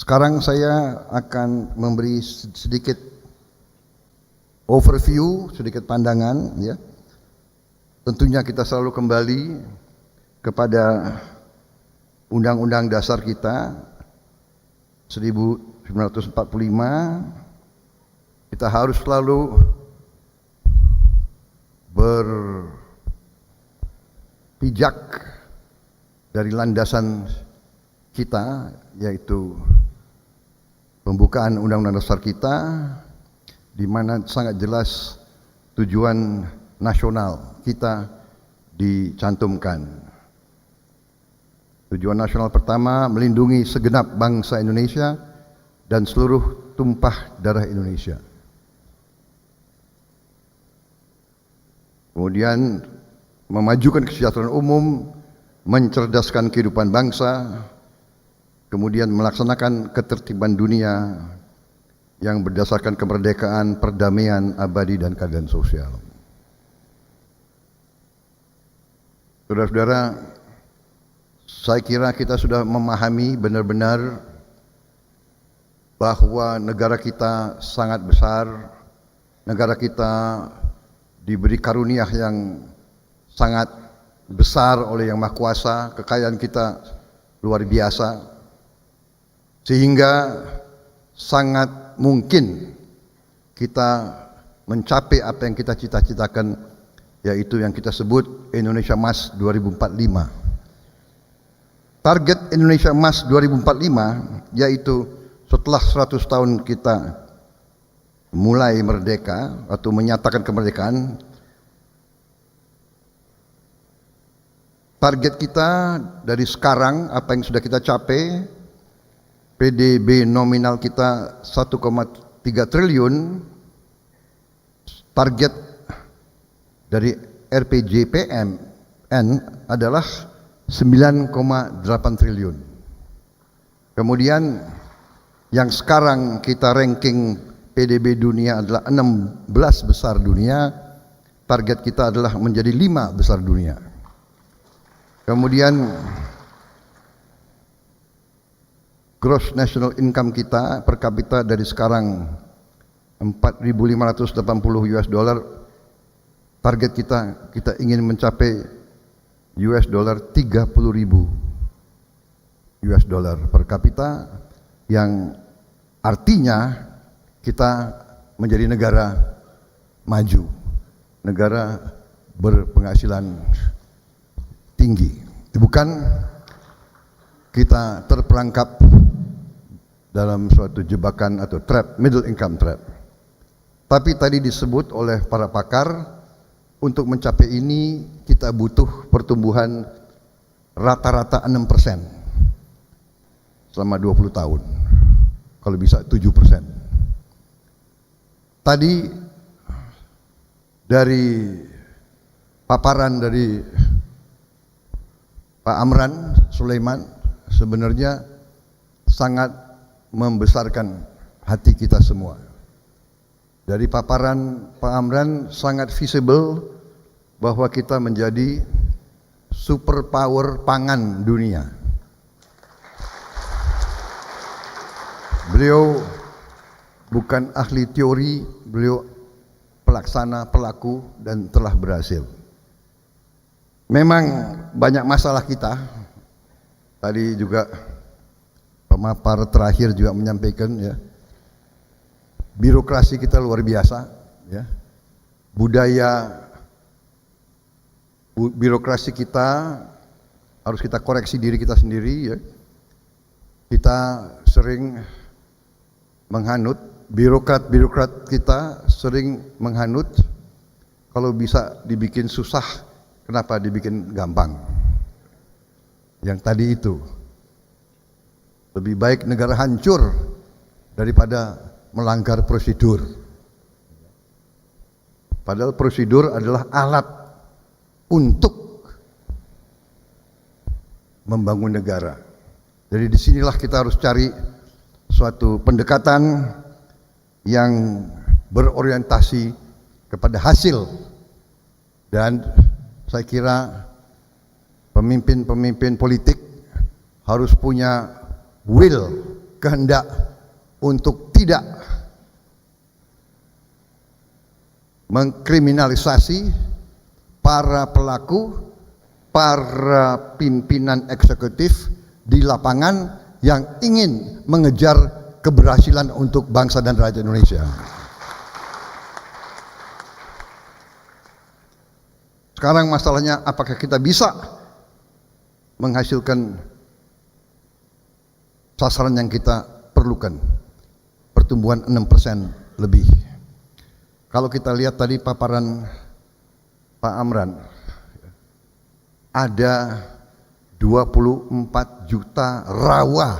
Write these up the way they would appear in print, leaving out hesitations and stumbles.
Sekarang saya akan memberi sedikit overview, sedikit pandangan, ya. Tentunya kita selalu kembali kepada Undang-Undang Dasar kita 1945. Kita harus selalu berpijak dari landasan kita, yaitu pembukaan Undang-Undang Dasar kita, di mana sangat jelas tujuan nasional kita dicantumkan. Tujuan nasional pertama, melindungi segenap bangsa Indonesia dan seluruh tumpah darah Indonesia. Kemudian memajukan kesejahteraan umum, mencerdaskan kehidupan bangsa, kemudian melaksanakan ketertiban dunia yang berdasarkan kemerdekaan, perdamaian abadi dan keadilan sosial. Saudara-saudara, saya kira kita sudah memahami benar-benar bahwa negara kita sangat besar, negara kita diberi karunia yang sangat besar oleh Yang Maha Kuasa, kekayaan kita luar biasa, sehingga sangat mungkin kita mencapai apa yang kita cita-citakan, yaitu yang kita sebut Indonesia Emas 2045. Target Indonesia Emas 2045 yaitu setelah 100 tahun kita mulai merdeka atau menyatakan kemerdekaan, target kita dari sekarang apa yang sudah kita capai, PDB nominal kita 1,3 triliun, target dari RPJPMN adalah 9,8 triliun. Kemudian yang sekarang kita ranking PDB dunia adalah 16 besar dunia, target kita adalah menjadi 5 besar dunia. Kemudian gross national income kita per kapita dari sekarang 4.580 US dollar, target kita ingin mencapai US dollar 30.000 US dollar per kapita, yang artinya kita menjadi negara maju, negara berpenghasilan tinggi. Bukan kita terperangkap dalam suatu jebakan atau trap, middle income trap. Tapi tadi disebut oleh para pakar, untuk mencapai ini kita butuh pertumbuhan rata-rata 6% selama 20 tahun. Kalau bisa 7%. Tadi dari paparan dari Pak Amran Sulaiman sebenarnya sangat membesarkan hati kita semua. Dari paparan Pak Amran sangat visible bahwa kita menjadi superpower pangan dunia. Beliau bukan ahli teori, beliau pelaksana, pelaku, dan telah berhasil. Memang banyak masalah kita. Tadi juga pemapar terakhir juga menyampaikan, ya, birokrasi kita luar biasa, ya. Budaya birokrasi kita harus kita koreksi diri kita sendiri, ya. Kita sering menghanut, birokrat kita sering menghanut, kalau bisa dibikin susah, kenapa dibikin gampang? Yang tadi itu, lebih baik negara hancur daripada melanggar prosedur. Padahal prosedur adalah alat untuk membangun negara. Jadi disinilah kita harus cari suatu pendekatan yang berorientasi kepada hasil. Dan saya kira pemimpin-pemimpin politik harus punya will kehendak untuk tidak mengkriminalisasi para pelaku, para pimpinan eksekutif di lapangan yang ingin mengejar keberhasilan untuk bangsa dan rakyat Indonesia. Sekarang masalahnya, apakah kita bisa menghasilkan sasaran yang kita perlukan, pertumbuhan 6% lebih. Kalau kita lihat tadi paparan Pak Amran, ada 24 juta rawa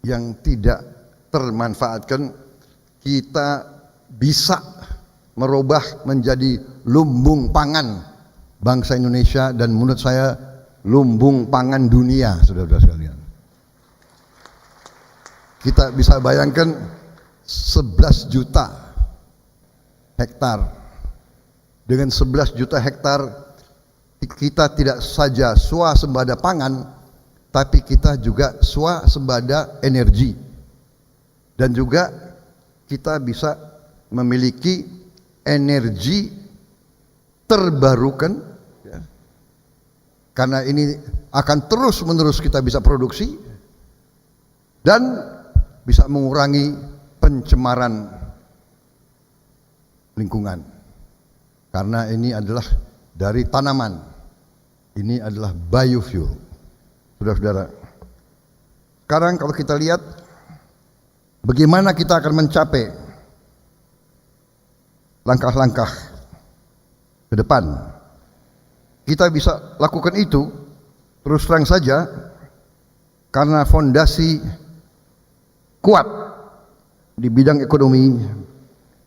yang tidak termanfaatkan. Kita bisa merubah menjadi lumbung pangan bangsa Indonesia, dan menurut saya lumbung pangan dunia, saudara-saudara sekalian. Kita bisa bayangkan 11 juta hektar. Dengan 11 juta hektar kita tidak saja swasembada pangan, tapi kita juga swasembada energi, dan juga kita bisa memiliki energi terbarukan, ya, karena ini akan terus menerus kita bisa produksi dan bisa mengurangi pencemaran lingkungan, karena ini adalah dari tanaman, ini adalah biofuel. Saudara-saudara, sekarang kalau kita lihat bagaimana kita akan mencapai langkah-langkah ke depan, kita bisa lakukan itu terus terang saja karena fondasi kuat di bidang ekonomi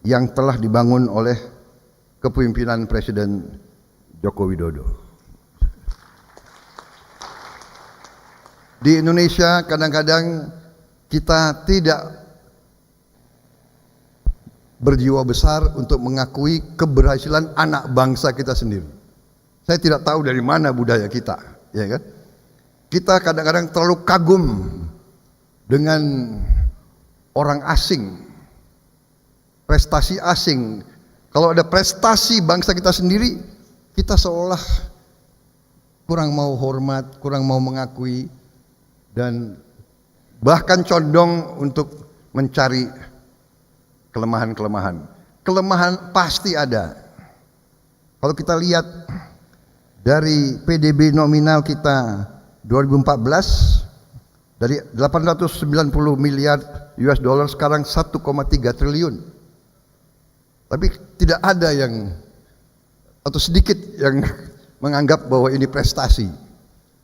yang telah dibangun oleh kepemimpinan Presiden Joko Widodo. Di Indonesia kadang-kadang kita tidak berjiwa besar untuk mengakui keberhasilan anak bangsa kita sendiri. Saya tidak tahu dari mana budaya kita, ya kan? Kita kadang-kadang terlalu kagum dengan orang asing, prestasi asing. Kalau ada prestasi bangsa kita sendiri, kita seolah kurang mau hormat, kurang mau mengakui, dan bahkan condong untuk mencari kelemahan-kelemahan. Kelemahan pasti ada. Kalau kita lihat dari PDB nominal kita 2014, dari 890 miliar US dollar sekarang 1,3 triliun. Tapi tidak ada yang, atau sedikit yang menganggap bahwa ini prestasi.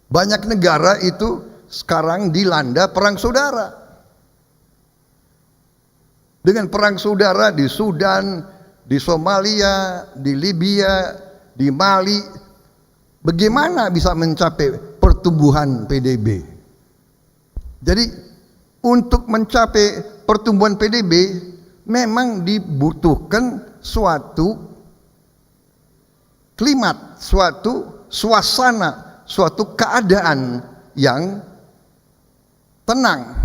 Banyak negara itu sekarang dilanda perang saudara. Dengan perang saudara di Sudan, di Somalia, di Libya, di Mali, bagaimana bisa mencapai pertumbuhan PDB? Jadi untuk mencapai pertumbuhan PDB memang dibutuhkan suatu klimat, suatu suasana, suatu keadaan yang tenang.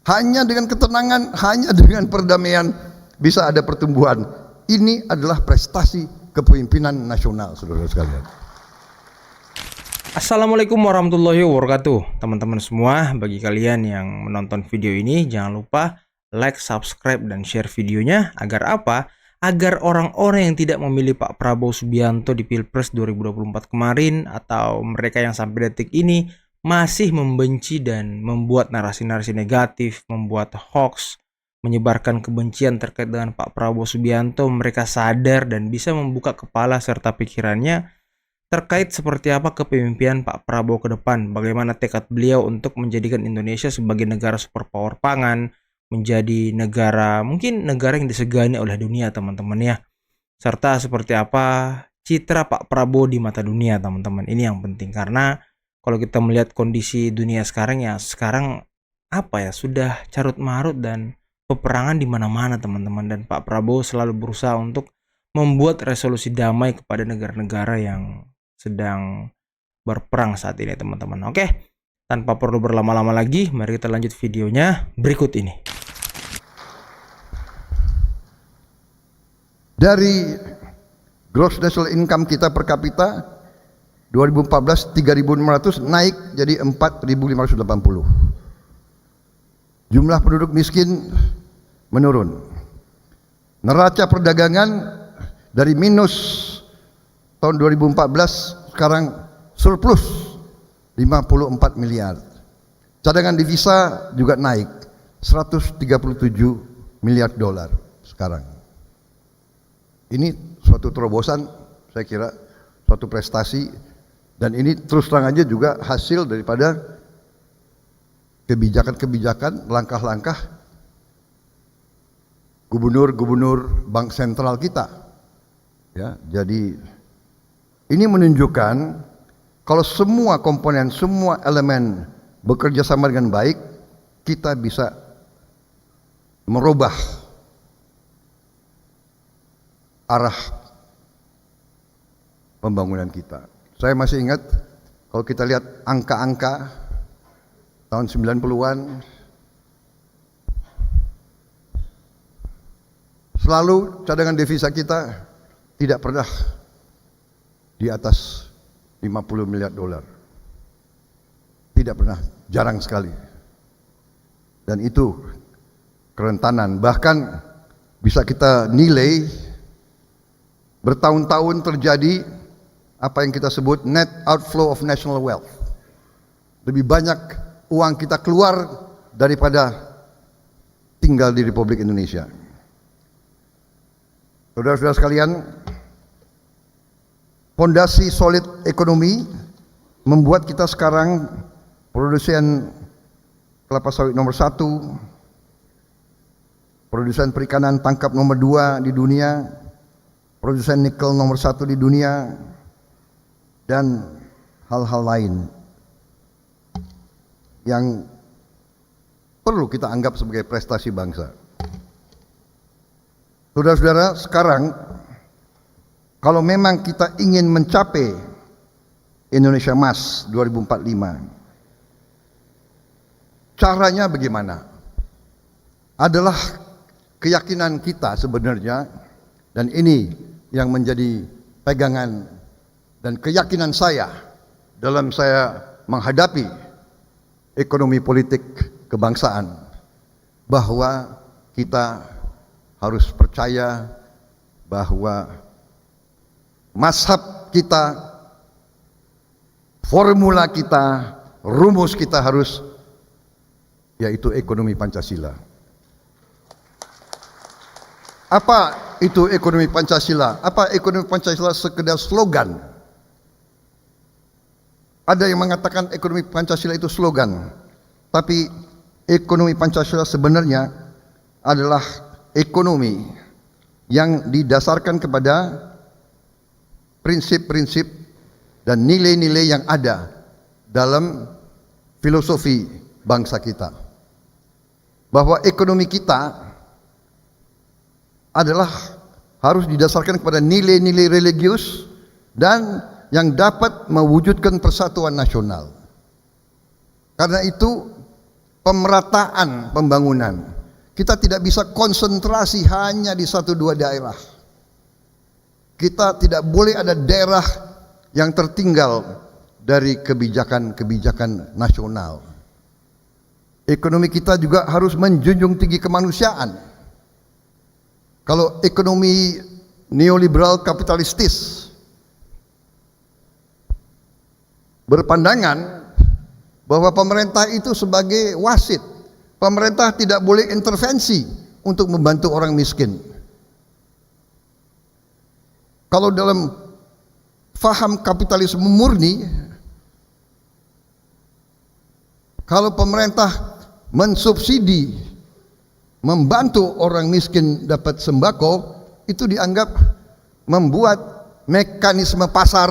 Hanya dengan ketenangan, hanya dengan perdamaian bisa ada pertumbuhan. Ini adalah prestasi kepemimpinan nasional, saudara sekalian. Assalamualaikum warahmatullahi wabarakatuh, teman-teman semua. Bagi kalian yang menonton video ini, jangan lupa like, subscribe, dan share videonya. Agar apa? Agar orang-orang yang tidak memilih Pak Prabowo Subianto di Pilpres 2024 kemarin, atau mereka yang sampai detik ini masih membenci dan membuat narasi-narasi negatif, membuat hoax, menyebarkan kebencian terkait dengan Pak Prabowo Subianto, mereka sadar dan bisa membuka kepala serta pikirannya terkait seperti apa kepemimpinan Pak Prabowo ke depan, bagaimana tekad beliau untuk menjadikan Indonesia sebagai negara superpower pangan, menjadi negara, mungkin negara yang disegani oleh dunia, teman-teman ya. Serta seperti apa citra Pak Prabowo di mata dunia, teman-teman. Ini yang penting, karena kalau kita melihat kondisi dunia sekarang ya, sekarang apa ya, sudah carut marut dan peperangan di mana-mana, teman-teman. Dan Pak Prabowo selalu berusaha untuk membuat resolusi damai kepada negara-negara yang sedang berperang saat ini, teman-teman. Oke, Tanpa perlu berlama-lama lagi, mari kita lanjut videonya berikut ini. Dari gross national income kita per kapita 2014 3.600 naik jadi 4.580. Jumlah penduduk miskin menurun. Neraca perdagangan dari minus tahun 2014 sekarang surplus 54 miliar. Cadangan devisa juga naik 137 miliar dolar sekarang. Ini suatu terobosan, saya kira suatu prestasi, dan ini terus terang aja juga hasil daripada kebijakan-kebijakan, langkah-langkah gubernur-gubernur bank sentral kita. Ya, jadi ini menunjukkan kalau semua komponen, semua elemen bekerja sama dengan baik, kita bisa merubah arah pembangunan kita. Saya masih ingat kalau kita lihat angka-angka tahun 90-an, selalu cadangan devisa kita tidak pernah di atas 50 miliar dolar. Tidak pernah, jarang sekali. Dan itu kerentanan, bahkan bisa kita nilai bertahun-tahun terjadi apa yang kita sebut net outflow of national wealth. Lebih banyak uang kita keluar daripada tinggal di Republik Indonesia. Saudara-saudara sekalian, fondasi solid ekonomi membuat kita sekarang produsen kelapa sawit nomor 1, produsen perikanan tangkap nomor 2 di dunia, produsen nikel nomor 1 di dunia, dan hal-hal lain yang perlu kita anggap sebagai prestasi bangsa. Saudara-saudara, sekarang kalau memang kita ingin mencapai Indonesia Emas 2045, caranya bagaimana? Adalah keyakinan kita sebenarnya, dan ini yang menjadi pegangan dan keyakinan saya dalam saya menghadapi ekonomi politik kebangsaan, bahwa kita harus percaya bahwa mazhab kita, formula kita, rumus kita harus yaitu ekonomi Pancasila. Apa itu ekonomi Pancasila? Apa ekonomi Pancasila sekedar slogan? Ada yang mengatakan ekonomi Pancasila itu slogan, tapi ekonomi Pancasila sebenarnya adalah ekonomi yang didasarkan kepada prinsip-prinsip dan nilai-nilai yang ada dalam filosofi bangsa kita. Bahwa ekonomi kita adalah harus didasarkan kepada nilai-nilai religius dan yang dapat mewujudkan persatuan nasional. Karena itu pemerataan pembangunan, kita tidak bisa konsentrasi hanya di 1-2 daerah. Kita tidak boleh ada daerah yang tertinggal dari kebijakan-kebijakan nasional. Ekonomi kita juga harus menjunjung tinggi kemanusiaan. Kalau ekonomi neoliberal kapitalistis berpandangan bahwa pemerintah itu sebagai wasit, pemerintah tidak boleh intervensi untuk membantu orang miskin. Kalau dalam faham kapitalisme murni, kalau pemerintah mensubsidi, membantu orang miskin dapat sembako, itu dianggap membuat mekanisme pasar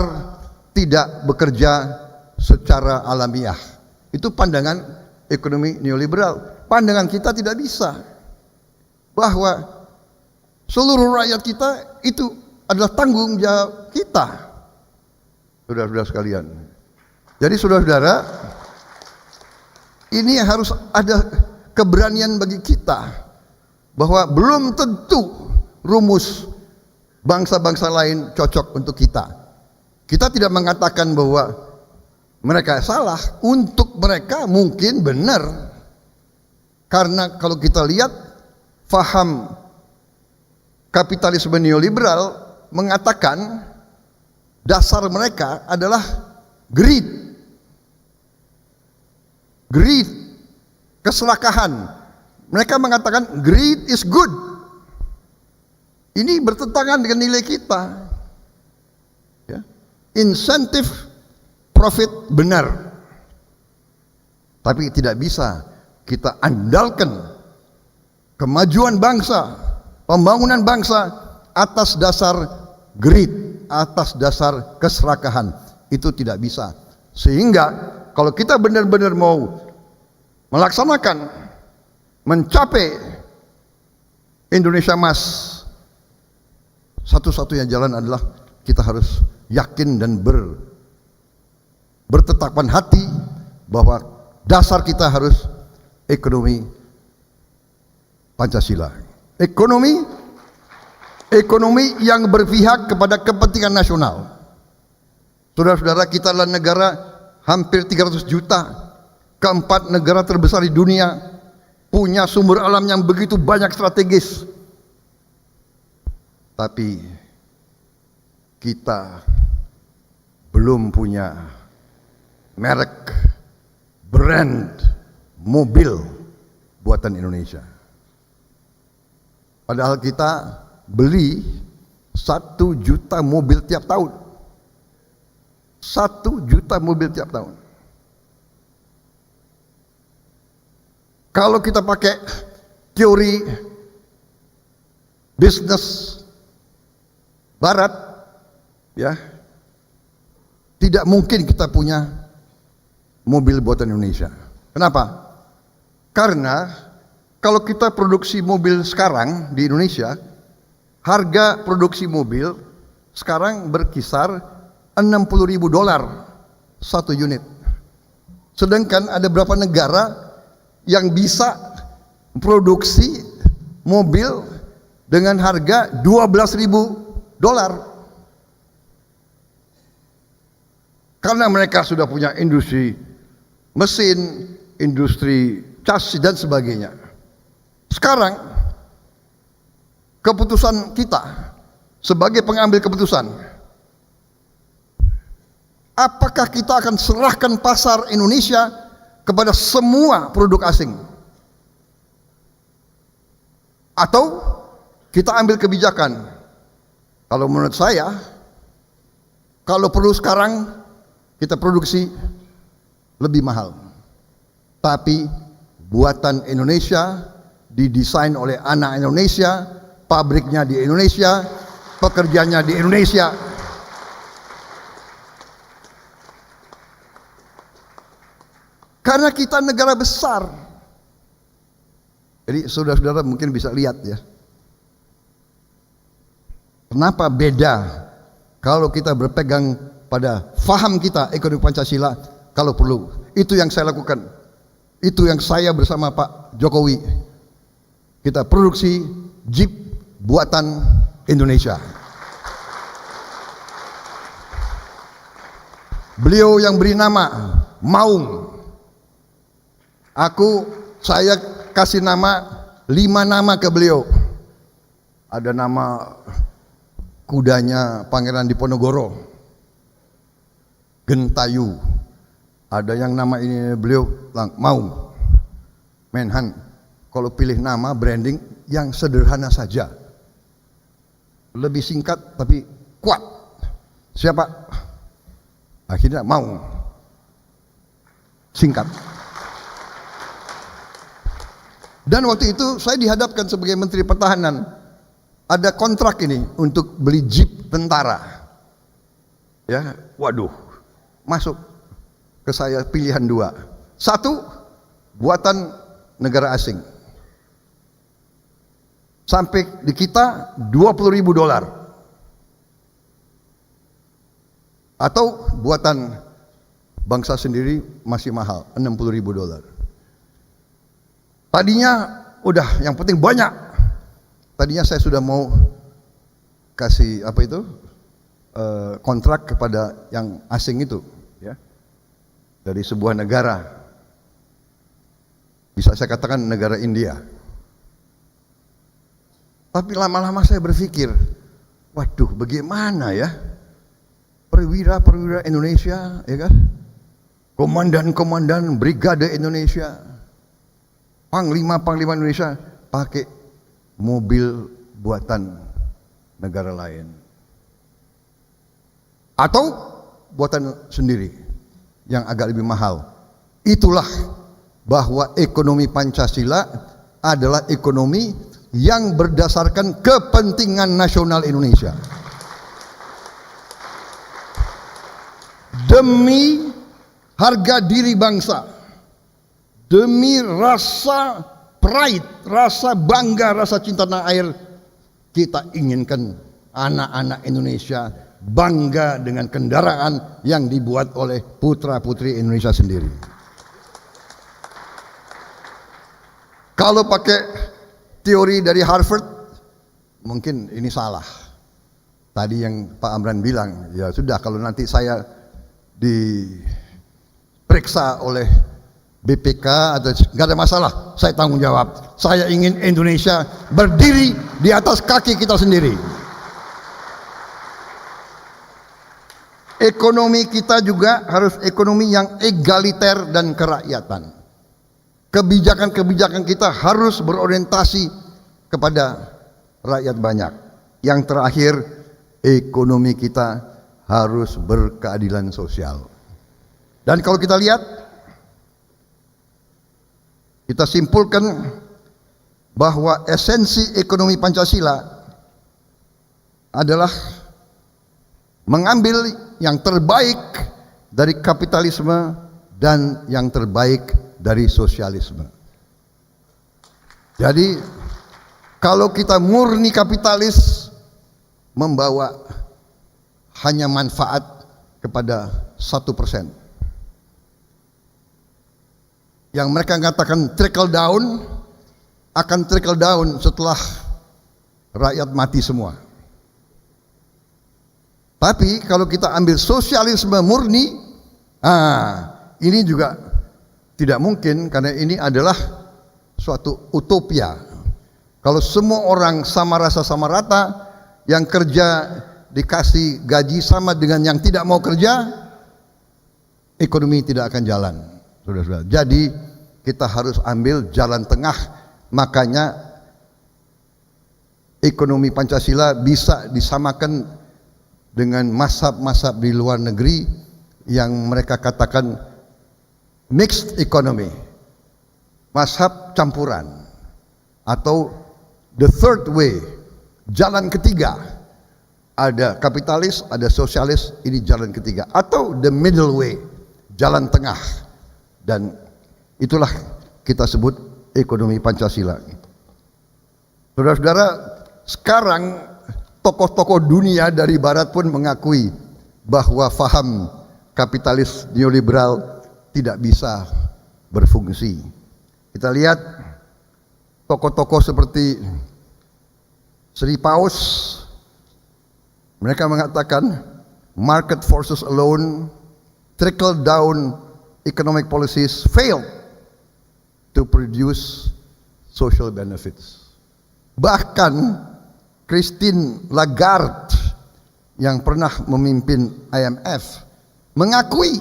tidak bekerja secara alamiah. Itu pandangan ekonomi neoliberal. Pandangan kita tidak bisa, bahwa seluruh rakyat kita itu adalah tanggung jawab kita, saudara-saudara sekalian. Jadi saudara-saudara, Ini harus ada keberanian bagi kita bahwa belum tentu rumus bangsa-bangsa lain cocok untuk kita. Kita tidak mengatakan bahwa mereka salah, untuk mereka mungkin benar. Karena kalau kita lihat faham kapitalisme neoliberal mengatakan dasar mereka adalah greed. Greed, keserakahan. Mereka mengatakan greed is good. Ini bertentangan dengan nilai kita. Ya. Insentif profit benar. Tapi tidak bisa kita andalkan kemajuan bangsa, pembangunan bangsa atas dasar greed, atas dasar keserakahan. Itu tidak bisa. Sehingga kalau kita benar-benar mau melaksanakan, mencapai Indonesia Emas, satu-satunya jalan adalah kita harus yakin dan bertetapan hati bahwa dasar kita harus ekonomi Pancasila. Ekonomi yang berpihak kepada kepentingan nasional. Saudara-saudara, kita adalah negara hampir 300 juta, keempat negara terbesar di dunia, punya sumber alam yang begitu banyak strategis. Tapi kita belum punya merek, brand, mobil buatan Indonesia. Padahal kita beli 1 juta mobil tiap tahun. 1 juta mobil tiap tahun. Kalau kita pakai teori bisnis barat, ya, tidak mungkin kita punya mobil buatan Indonesia. Kenapa? Karena kalau kita produksi mobil sekarang di Indonesia, harga produksi mobil sekarang berkisar $60.000 satu unit. Sedangkan ada beberapa negara yang bisa produksi mobil dengan harga $12.000. Karena mereka sudah punya industri mesin, industri chassis dan sebagainya. Sekarang keputusan kita sebagai pengambil keputusan, apakah kita akan serahkan pasar Indonesia kepada semua produk asing? Atau kita ambil kebijakan, kalau menurut saya, kalau perlu sekarang kita produksi lebih mahal, tapi buatan Indonesia, didesain oleh anak Indonesia, pabriknya di Indonesia, pekerjanya di Indonesia. Karena kita negara besar. Jadi saudara-saudara mungkin bisa lihat ya, kenapa beda kalau kita berpegang pada faham kita ekonomi Pancasila. Kalau perlu, itu yang saya lakukan, itu yang saya bersama Pak Jokowi, kita produksi Jeep buatan Indonesia. Beliau yang beri nama Maung. Saya kasih nama 5 nama ke beliau. Ada nama kudanya Pangeran Diponegoro, Gentayu. Ada yang nama ini beliau Maung. Menhan, kalau pilih nama branding yang sederhana saja, lebih singkat tapi kuat. Siapa? Akhirnya Maung. Singkat. Dan waktu itu saya dihadapkan sebagai Menteri Pertahanan, ada kontrak ini untuk beli jeep tentara. Ya, waduh, masuk ke saya pilihan 2. 1, buatan negara asing. Sampai di kita $20.000. Atau buatan bangsa sendiri masih mahal, $60.000. Tadinya udah yang penting banyak. Tadinya saya sudah mau kasih kontrak kepada yang asing itu, ya, dari sebuah negara. Bisa saya katakan negara India. Tapi lama-lama saya berpikir, waduh, bagaimana ya perwira-perwira Indonesia, ya kan? Komandan-komandan brigade Indonesia, panglima-panglima Indonesia pakai mobil buatan negara lain atau buatan sendiri yang agak lebih mahal. Itulah bahwa ekonomi Pancasila adalah ekonomi yang berdasarkan kepentingan nasional Indonesia. Demi harga diri bangsa, demi rasa pride, rasa bangga, rasa cinta tanah air, kita inginkan anak-anak Indonesia bangga dengan kendaraan yang dibuat oleh putra-putri Indonesia sendiri. Kalau pakai teori dari Harvard, mungkin ini salah. Tadi yang Pak Amran bilang, ya sudah, kalau nanti saya diperiksa oleh BPK atau nggak ada masalah, saya tanggung jawab. Saya ingin Indonesia berdiri di atas kaki kita sendiri. Ekonomi kita juga harus ekonomi yang egaliter dan kerakyatan. Kebijakan-kebijakan kita harus berorientasi kepada rakyat banyak. Yang terakhir, ekonomi kita harus berkeadilan sosial. Dan kalau kita lihat, kita simpulkan bahwa esensi ekonomi Pancasila adalah mengambil yang terbaik dari kapitalisme dan yang terbaik dari sosialisme. Jadi kalau kita murni kapitalis, membawa hanya manfaat kepada 1%. Yang mereka katakan trickle down, akan trickle down setelah rakyat mati semua. Tapi kalau kita ambil sosialisme murni, ini juga tidak mungkin, karena ini adalah suatu utopia. Kalau semua orang sama rasa sama rata, yang kerja dikasih gaji sama dengan yang tidak mau kerja, ekonomi tidak akan jalan. Saudara-saudara. Jadi kita harus ambil jalan tengah. Makanya ekonomi Pancasila bisa disamakan dengan mazhab-mazhab di luar negeri yang mereka katakan mixed economy, mazhab campuran, atau the third way, jalan ketiga. Ada kapitalis, ada sosialis, ini jalan ketiga, atau the middle way, jalan tengah. Dan itulah kita sebut ekonomi Pancasila. Saudara-saudara, sekarang tokoh-tokoh dunia dari barat pun mengakui bahwa faham kapitalis neoliberal tidak bisa berfungsi. Kita lihat tokoh-tokoh seperti Sri Paus, mereka mengatakan market forces alone, trickle down economic policies fail to produce social benefits. Bahkan Christine Lagarde yang pernah memimpin IMF mengakui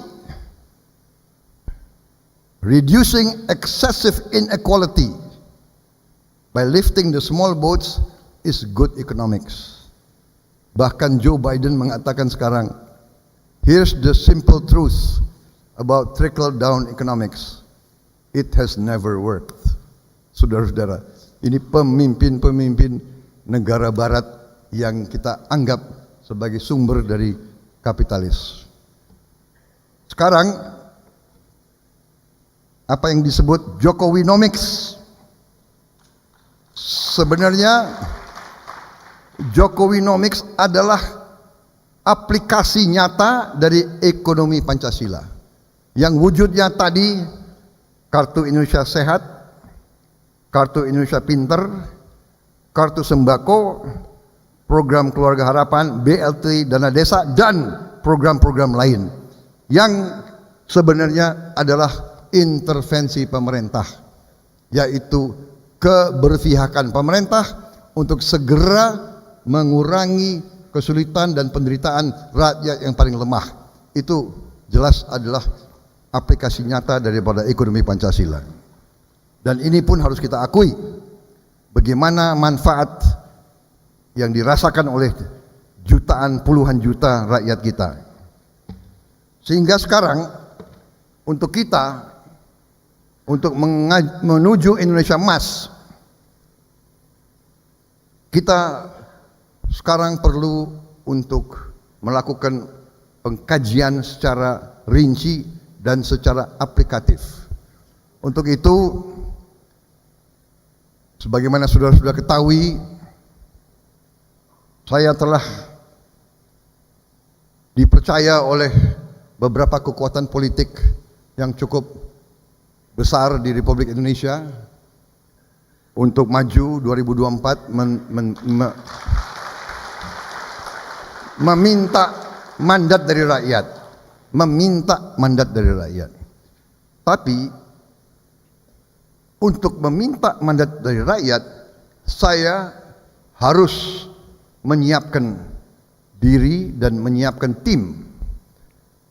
reducing excessive inequality by lifting the small boats is good economics. Bahkan Joe Biden mengatakan sekarang, here's the simple truth about trickle down economics. It has never worked. Saudara-saudara, ini pemimpin-pemimpin negara barat yang kita anggap sebagai sumber dari kapitalis. Sekarang apa yang disebut Jokowinomics, sebenarnya Jokowinomics adalah aplikasi nyata dari ekonomi Pancasila yang wujudnya tadi kartu Indonesia Sehat, Kartu Indonesia Pinter, kartu sembako, program Keluarga Harapan, BLT Dana Desa, dan program-program lain yang sebenarnya adalah intervensi pemerintah, yaitu keberpihakan pemerintah untuk segera mengurangi kesulitan dan penderitaan rakyat yang paling lemah. Itu jelas adalah aplikasi nyata daripada ekonomi Pancasila. Dan ini pun harus kita akui bagaimana manfaat yang dirasakan oleh jutaan, puluhan juta rakyat kita. Sehingga sekarang untuk kita, untuk menuju Indonesia Emas, kita sekarang perlu untuk melakukan pengkajian secara rinci dan secara aplikatif. Untuk itu, sebagaimana saudara-saudara ketahui, saya telah dipercaya oleh beberapa kekuatan politik yang cukup besar di Republik Indonesia untuk maju 2024 meminta mandat dari rakyat, Tapi untuk meminta mandat dari rakyat, saya harus menyiapkan diri dan menyiapkan tim.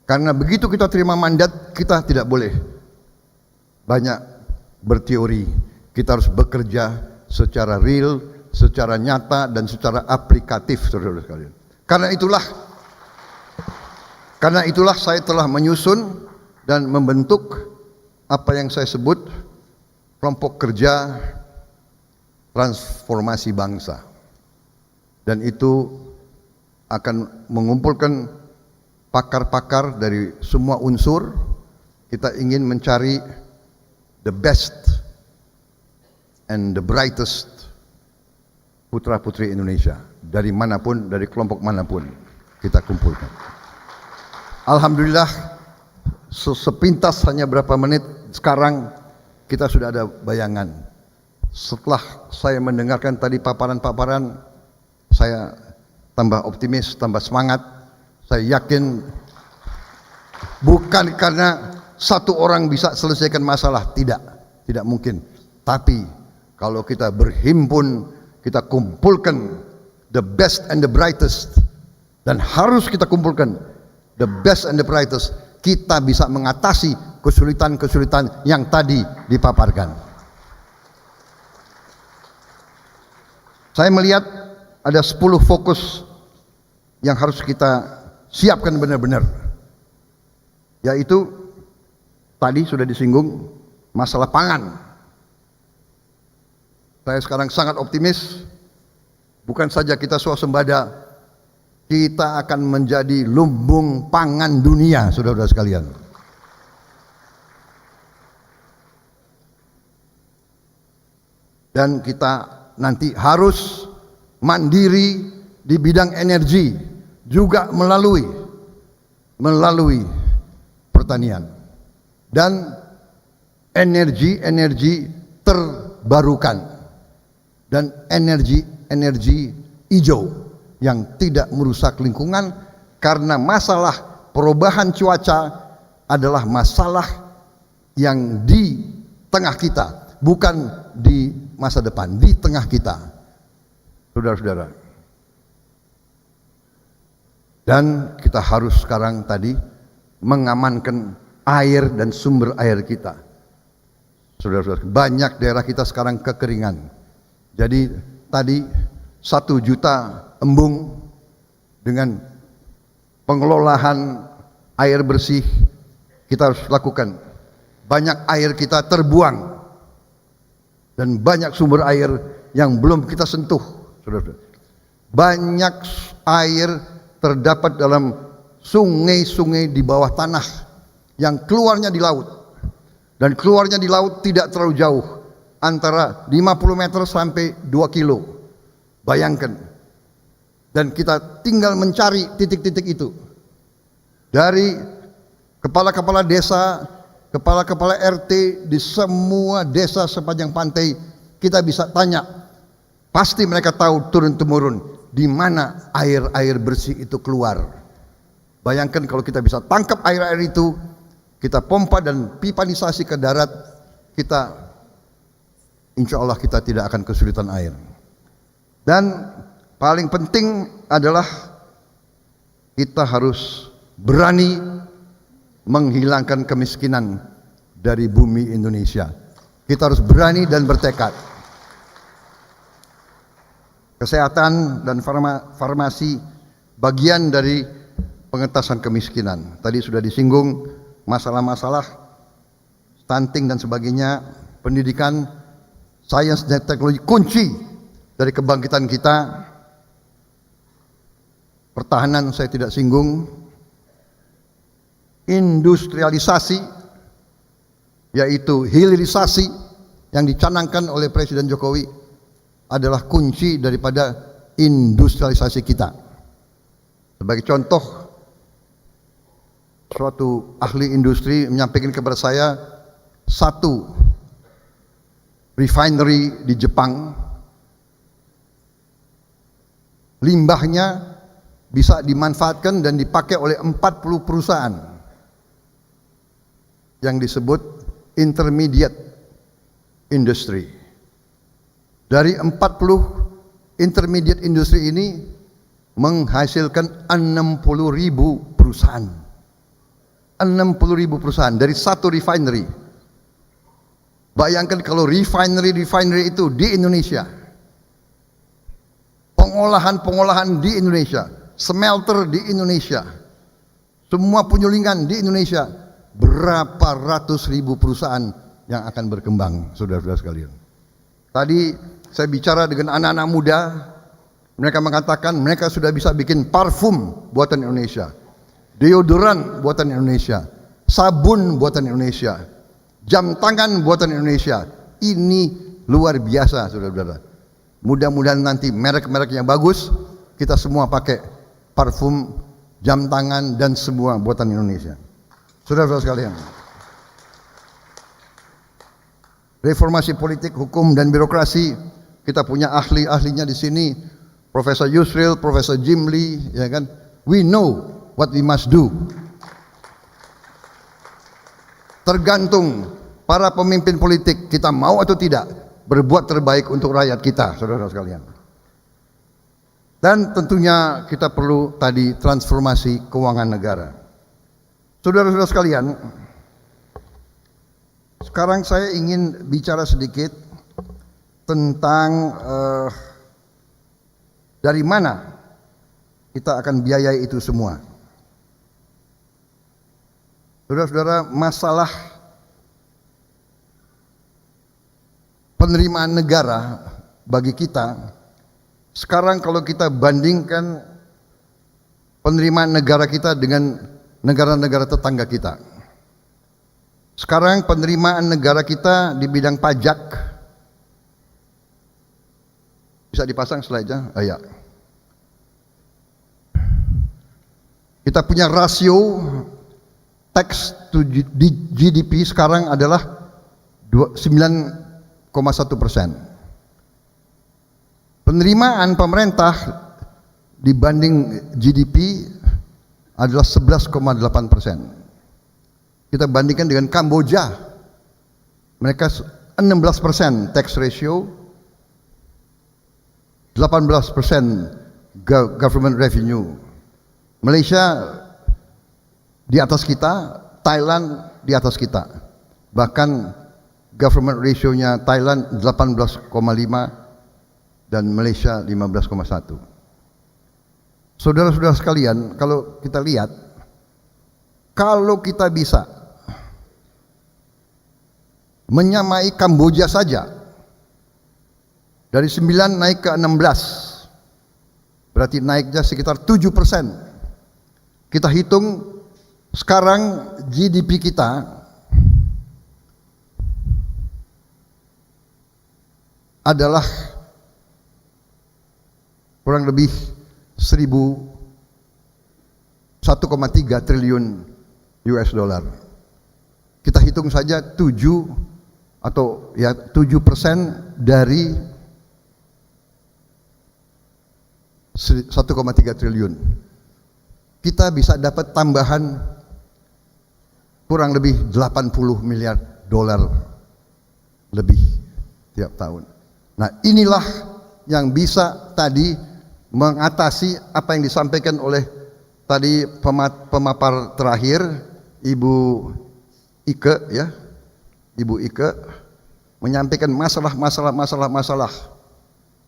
Karena begitu kita terima mandat, kita tidak boleh banyak berteori. Kita harus bekerja secara real, secara nyata, dan secara aplikatif, saudara-saudara sekalian. Karena itulah saya telah menyusun dan membentuk apa yang saya sebut kelompok kerja transformasi bangsa. Dan itu akan mengumpulkan pakar-pakar dari semua unsur. Kita ingin mencari the best and the brightest putra-putri Indonesia dari manapun, dari kelompok manapun kita kumpulkan. Alhamdulillah, sepintas hanya berapa menit sekarang kita sudah ada bayangan. Setelah saya mendengarkan tadi paparan-paparan, saya tambah optimis, tambah semangat. Saya yakin bukan karena satu orang bisa selesaikan masalah, tidak mungkin. Tapi kalau kita berhimpun, kita kumpulkan the best and the brightest, dan harus kita kumpulkan the best and the brightest, kita bisa mengatasi kesulitan-kesulitan yang tadi dipaparkan. Saya melihat ada 10 fokus yang harus kita siapkan benar-benar, yaitu tadi sudah disinggung masalah pangan. Saya sekarang sangat optimis, bukan saja kita swasembada, kita akan menjadi lumbung pangan dunia, saudara-saudara sekalian. Dan kita nanti harus mandiri di bidang energi, juga melalui pertanian dan energi terbarukan dan energi hijau yang tidak merusak lingkungan, karena masalah perubahan cuaca adalah masalah yang di tengah kita, bukan di masa depan, di tengah kita, saudara-saudara. Dan kita harus sekarang tadi mengamankan air dan sumber air kita. Saudara-saudara, banyak daerah kita sekarang kekeringan. Jadi tadi 1 juta embung dengan pengelolaan air bersih kita harus lakukan. Banyak air kita terbuang dan banyak sumber air yang belum kita sentuh, saudara-saudara. Banyak air terdapat dalam sungai-sungai di bawah tanah yang keluarnya di laut, dan keluarnya di laut tidak terlalu jauh, antara 50 meter sampai 2 kilo. Bayangkan. Dan kita tinggal mencari titik-titik itu. Dari kepala-kepala desa, kepala-kepala RT di semua desa sepanjang pantai, kita bisa tanya, pasti mereka tahu turun-temurun di mana air-air bersih itu keluar. Bayangkan kalau kita bisa tangkap air-air itu, kita pompa dan pipanisasi ke darat, kita insya Allah kita tidak akan kesulitan air. Dan paling penting adalah kita harus berani menghilangkan kemiskinan dari bumi Indonesia. Kita harus berani dan bertekad. Kesehatan dan farmasi bagian dari pengentasan kemiskinan. Tadi sudah disinggung masalah-masalah stunting dan sebagainya, pendidikan, sains dan teknologi kunci dari kebangkitan kita. Pertahanan saya tidak singgung. Industrialisasi, yaitu hilirisasi yang dicanangkan oleh Presiden Jokowi adalah kunci daripada industrialisasi kita. Sebagai contoh, suatu ahli industri menyampaikan kepada saya, satu refinery di Jepang limbahnya bisa dimanfaatkan dan dipakai oleh 40 perusahaan yang disebut intermediate industry. Dari 40 intermediate industry ini menghasilkan 60.000 perusahaan. 60.000 perusahaan dari satu refinery. Bayangkan kalau refinery itu di Indonesia, pengolahan di Indonesia, smelter di Indonesia, semua penyulingan di Indonesia, berapa ratus ribu perusahaan yang akan berkembang, saudara-saudara sekalian. Tadi saya bicara dengan anak-anak muda, mereka mengatakan mereka sudah bisa bikin parfum buatan Indonesia, deodoran buatan Indonesia, sabun buatan Indonesia, jam tangan buatan Indonesia. Ini luar biasa, saudara-saudara. Mudah-mudahan nanti merek-merek yang bagus, kita semua pakai parfum, jam tangan, dan semua buatan Indonesia. Saudara-saudara sekalian, reformasi politik, hukum, dan birokrasi, kita punya ahli-ahlinya di sini, Profesor Yusril, Profesor Jim Lee, ya kan? We know what we must do. Tergantung para pemimpin politik, kita mau atau tidak berbuat terbaik untuk rakyat kita, saudara-saudara sekalian. Dan tentunya kita perlu tadi transformasi keuangan negara. Saudara-saudara sekalian, sekarang saya ingin bicara sedikit tentang dari mana kita akan biayai itu semua. Saudara-saudara, masalah penerimaan negara bagi kita, sekarang kalau kita bandingkan penerimaan negara kita dengan negara-negara tetangga kita. Sekarang penerimaan negara kita di bidang pajak, bisa dipasang slide-nya? Ya. Kita punya rasio tax to GDP sekarang adalah 9,1%. Penerimaan pemerintah dibanding GDP adalah 11,8%. Kita bandingkan dengan Kamboja, mereka 16% tax ratio, 18% government revenue. Malaysia di atas kita, Thailand di atas kita. Bahkan government ratio-nya Thailand 18,5 dan Malaysia 15,1. Saudara-saudara sekalian, kalau kita lihat, kalau kita bisa menyamai Kamboja saja, dari 9 naik ke 16, berarti naiknya sekitar 7%. Kita hitung sekarang GDP kita adalah kurang lebih 1,3 triliun US dollar. Kita hitung saja 7% dari 1,3 triliun. Kita bisa dapat tambahan kurang lebih 80 miliar dolar lebih tiap tahun. Nah, inilah yang bisa tadi mengatasi apa yang disampaikan oleh tadi pemapar terakhir Ibu Ike, ya. Ibu Ike menyampaikan masalah.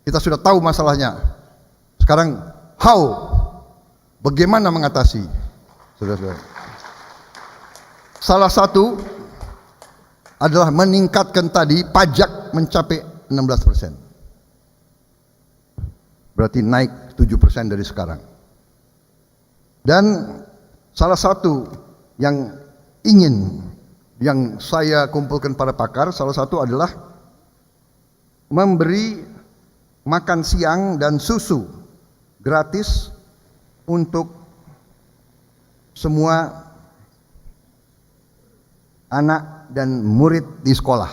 Kita sudah tahu masalahnya. Sekarang bagaimana mengatasi? Saudara-saudara. Salah satu adalah meningkatkan tadi pajak mencapai 16%. Berarti naik 7% dari sekarang. Dan salah satu yang saya kumpulkan para pakar, salah satu adalah memberi makan siang dan susu gratis untuk semua anak dan murid di sekolah.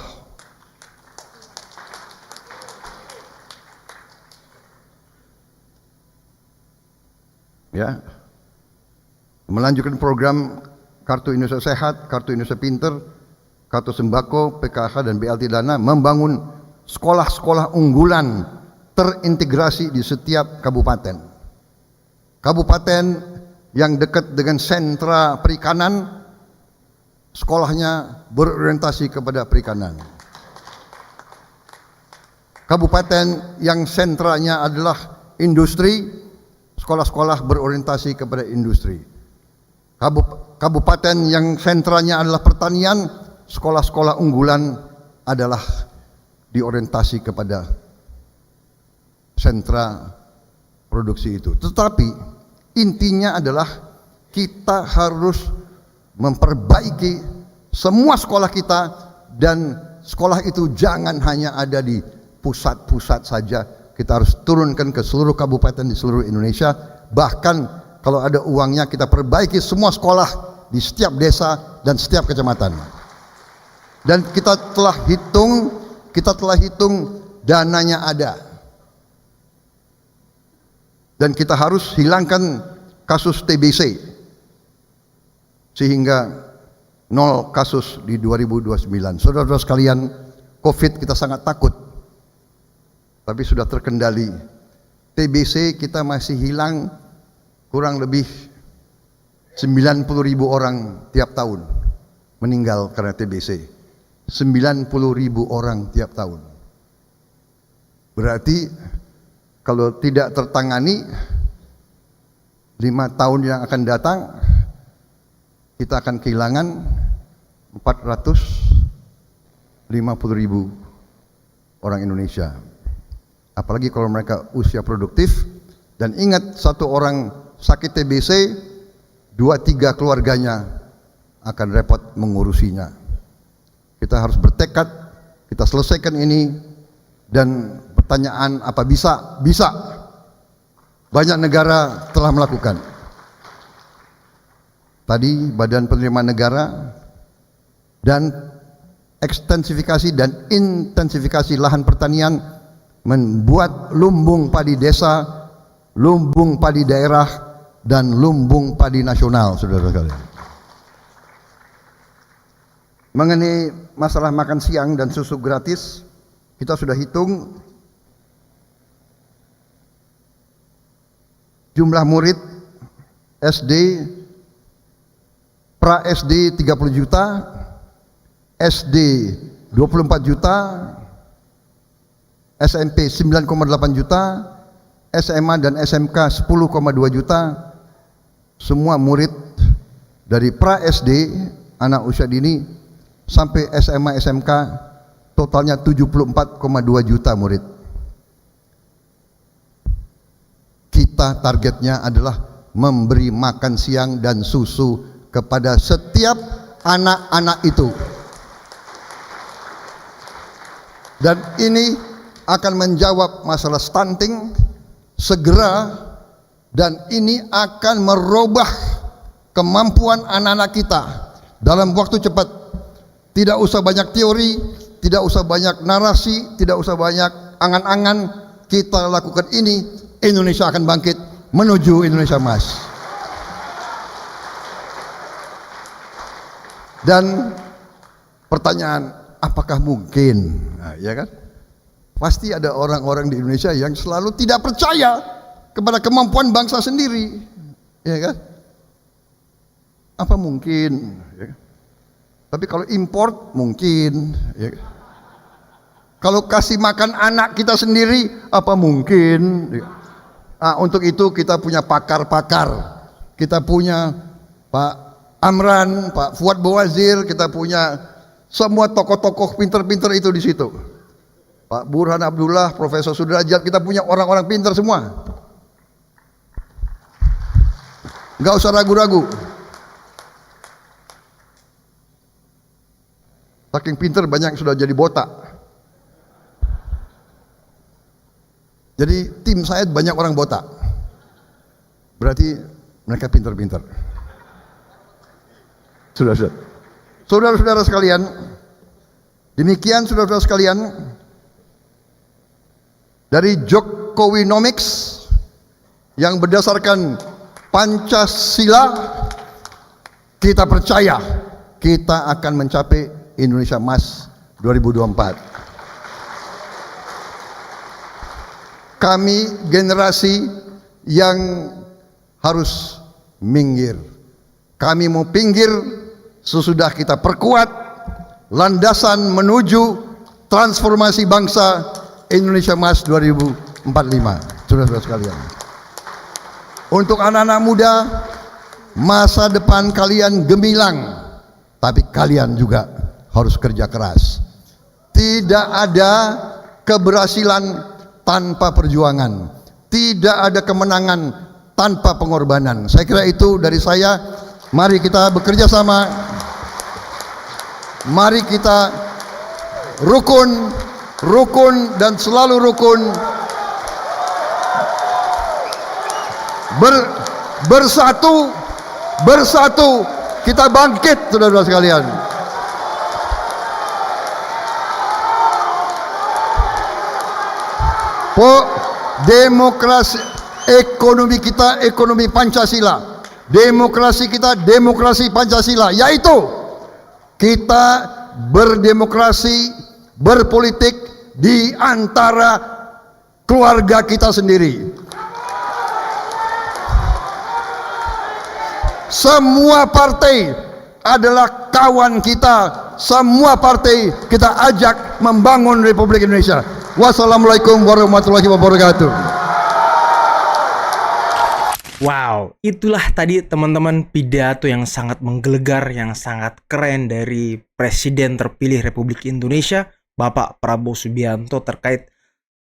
Ya. Melanjutkan program Kartu Indonesia Sehat, Kartu Indonesia Pinter, Kartu Sembako, PKH dan BLT Dana, membangun sekolah-sekolah unggulan terintegrasi di setiap kabupaten. Kabupaten yang dekat dengan sentra perikanan, sekolahnya berorientasi kepada perikanan. Kabupaten yang sentranya adalah industri, sekolah-sekolah berorientasi kepada industri. Kabupaten yang sentranya adalah pertanian, sekolah-sekolah unggulan adalah diorientasi kepada sentra produksi itu. Tetapi intinya adalah kita harus memperbaiki semua sekolah kita, dan sekolah itu jangan hanya ada di pusat-pusat saja. Kita harus turunkan ke seluruh kabupaten di seluruh Indonesia. Bahkan kalau ada uangnya kita perbaiki semua sekolah di setiap desa dan setiap kecamatan. Dan kita telah hitung dananya ada. Dan kita harus hilangkan kasus TBC sehingga 0 kasus di 2029. Saudara-saudara sekalian, COVID kita sangat takut, tapi sudah terkendali. TBC kita masih hilang kurang lebih 90.000 orang tiap tahun meninggal karena TBC. 90.000 orang tiap tahun. Berarti kalau tidak tertangani 5 tahun yang akan datang, kita akan kehilangan 450.000 orang Indonesia. Apalagi kalau mereka usia produktif. Dan ingat, satu orang sakit TBC, 2-3 keluarganya akan repot mengurusinya. Kita harus bertekad, kita selesaikan ini. Dan pertanyaan apa bisa? Bisa. Banyak negara telah melakukan. Tadi Badan Penerimaan Negara dan ekstensifikasi dan intensifikasi lahan pertanian membuat lumbung padi desa, lumbung padi daerah, dan lumbung padi nasional, saudara-saudara. Mengenai masalah makan siang dan susu gratis, kita sudah hitung jumlah murid SD, pra SD 30 juta, SD 24 juta, SMP 9,8 juta, SMA dan SMK 10,2 juta. Semua murid dari pra SD, anak usia dini, sampai SMA SMK totalnya 74,2 juta murid. Kita targetnya adalah memberi makan siang dan susu kepada setiap anak-anak itu. Dan ini akan menjawab masalah stunting segera, dan ini akan merubah kemampuan anak-anak kita dalam waktu cepat. Tidak usah banyak teori, tidak usah banyak narasi, tidak usah banyak angan-angan, kita lakukan ini, Indonesia akan bangkit menuju Indonesia Emas. Dan pertanyaan, apakah mungkin? Nah, ya kan? Pasti ada orang-orang di Indonesia yang selalu tidak percaya kepada kemampuan bangsa sendiri, ya kan? Apa mungkin? Ya kan? Tapi kalau import mungkin, ya kan? Kalau kasih makan anak kita sendiri, apa mungkin? Ya. Nah, untuk itu kita punya pakar-pakar, kita punya Pak Amran, Pak Fuad Bawazir, kita punya semua tokoh-tokoh pinter-pinter itu di situ. Pak Burhan Abdullah, Profesor Sudrajat, kita punya orang-orang pinter semua. Gak usah ragu-ragu. Saking pinter banyak yang sudah jadi botak. Jadi tim saya banyak orang botak. Berarti mereka pinter-pinter. Saudara-saudara sekalian, demikian saudara-saudara sekalian, dari Jokowinomics yang berdasarkan Pancasila, kita percaya kita akan mencapai Indonesia Emas 2024. Kami generasi yang harus minggir. Kami mau pinggir sesudah kita perkuat landasan menuju transformasi bangsa Indonesia Emas 2045. Saudara-saudara sekalian. Untuk anak-anak muda, masa depan kalian gemilang, tapi kalian juga harus kerja keras. Tidak ada keberhasilan tanpa perjuangan, tidak ada kemenangan tanpa pengorbanan. Saya kira itu dari saya. Mari kita bekerja sama, mari kita rukun dan selalu rukun, bersatu kita bangkit, saudara-saudara sekalian. Demokrasi ekonomi kita, ekonomi Pancasila. Demokrasi kita, demokrasi Pancasila, yaitu kita berdemokrasi, berpolitik di antara keluarga kita sendiri. Semua partai adalah kawan kita, semua partai kita ajak membangun Republik Indonesia. Wassalamualaikum warahmatullahi wabarakatuh. Wow, itulah tadi teman-teman pidato yang sangat menggelegar, yang sangat keren dari Presiden terpilih Republik Indonesia, Bapak Prabowo Subianto, terkait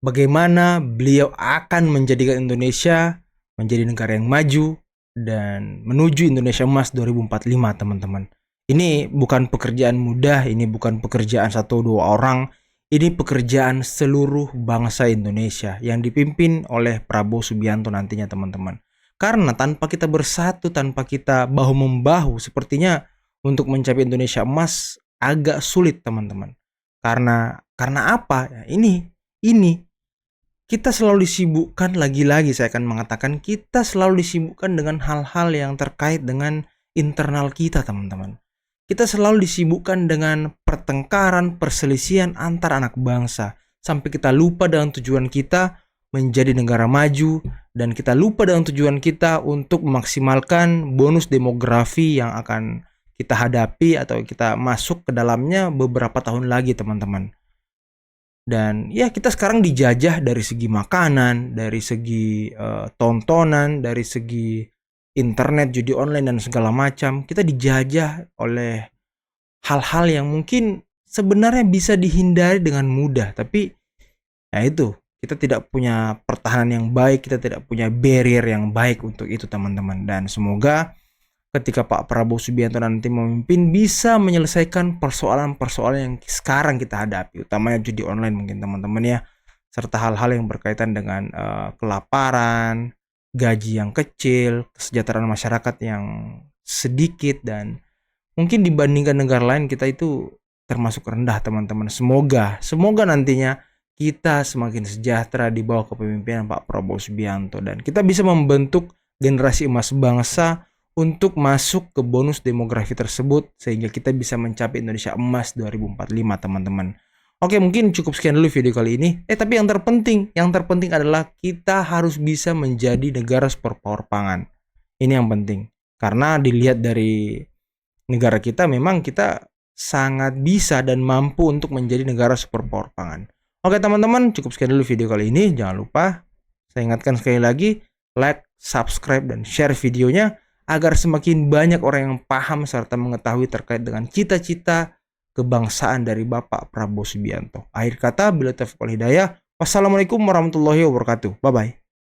bagaimana beliau akan menjadikan Indonesia menjadi negara yang maju dan menuju Indonesia Emas 2045, teman-teman. Ini bukan pekerjaan mudah, ini bukan pekerjaan 1-2 orang. Ini pekerjaan seluruh bangsa Indonesia yang dipimpin oleh Prabowo Subianto nantinya, teman-teman. Karena tanpa kita bersatu, tanpa kita bahu-membahu, sepertinya untuk mencapai Indonesia Emas agak sulit, teman-teman. Karena apa? Ya, ini kita selalu disibukkan, lagi-lagi saya akan mengatakan, kita selalu disibukkan dengan hal-hal yang terkait dengan internal kita, teman-teman. Kita selalu disibukkan dengan pertengkaran, perselisihan antar anak bangsa, sampai kita lupa dengan tujuan kita menjadi negara maju, dan kita lupa dengan tujuan kita untuk memaksimalkan bonus demografi yang akan kita hadapi atau kita masuk ke dalamnya beberapa tahun lagi, teman-teman. Dan ya, kita sekarang dijajah dari segi makanan, dari segi tontonan, dari segi internet, judi online dan segala macam. Kita dijajah oleh hal-hal yang mungkin sebenarnya bisa dihindari dengan mudah, tapi ya itu, kita tidak punya pertahanan yang baik, kita tidak punya barrier yang baik untuk itu, teman-teman. Dan semoga ketika Pak Prabowo Subianto nanti memimpin bisa menyelesaikan persoalan-persoalan yang sekarang kita hadapi, utamanya judi online mungkin, teman-teman ya, serta hal-hal yang berkaitan dengan kelaparan, gaji yang kecil, kesejahteraan masyarakat yang sedikit, dan mungkin dibandingkan negara lain kita itu termasuk rendah teman-teman. Semoga nantinya kita semakin sejahtera di bawah kepemimpinan Pak Prabowo Subianto dan kita bisa membentuk generasi emas bangsa untuk masuk ke bonus demografi tersebut sehingga kita bisa mencapai Indonesia emas 2045 teman-teman. Oke, mungkin cukup sekian dulu video kali ini. Tapi yang terpenting adalah kita harus bisa menjadi negara superpower pangan. Ini yang penting. Karena dilihat dari negara kita, memang kita sangat bisa dan mampu untuk menjadi negara superpower pangan. Oke teman-teman, cukup sekian dulu video kali ini. Jangan lupa, saya ingatkan sekali lagi, like, subscribe, dan share videonya agar semakin banyak orang yang paham serta mengetahui terkait dengan cita-cita kebangsaan dari Bapak Prabowo Subianto. Akhir kata, bila taufiq wal hidayah. Wassalamualaikum warahmatullahi wabarakatuh. Bye-bye.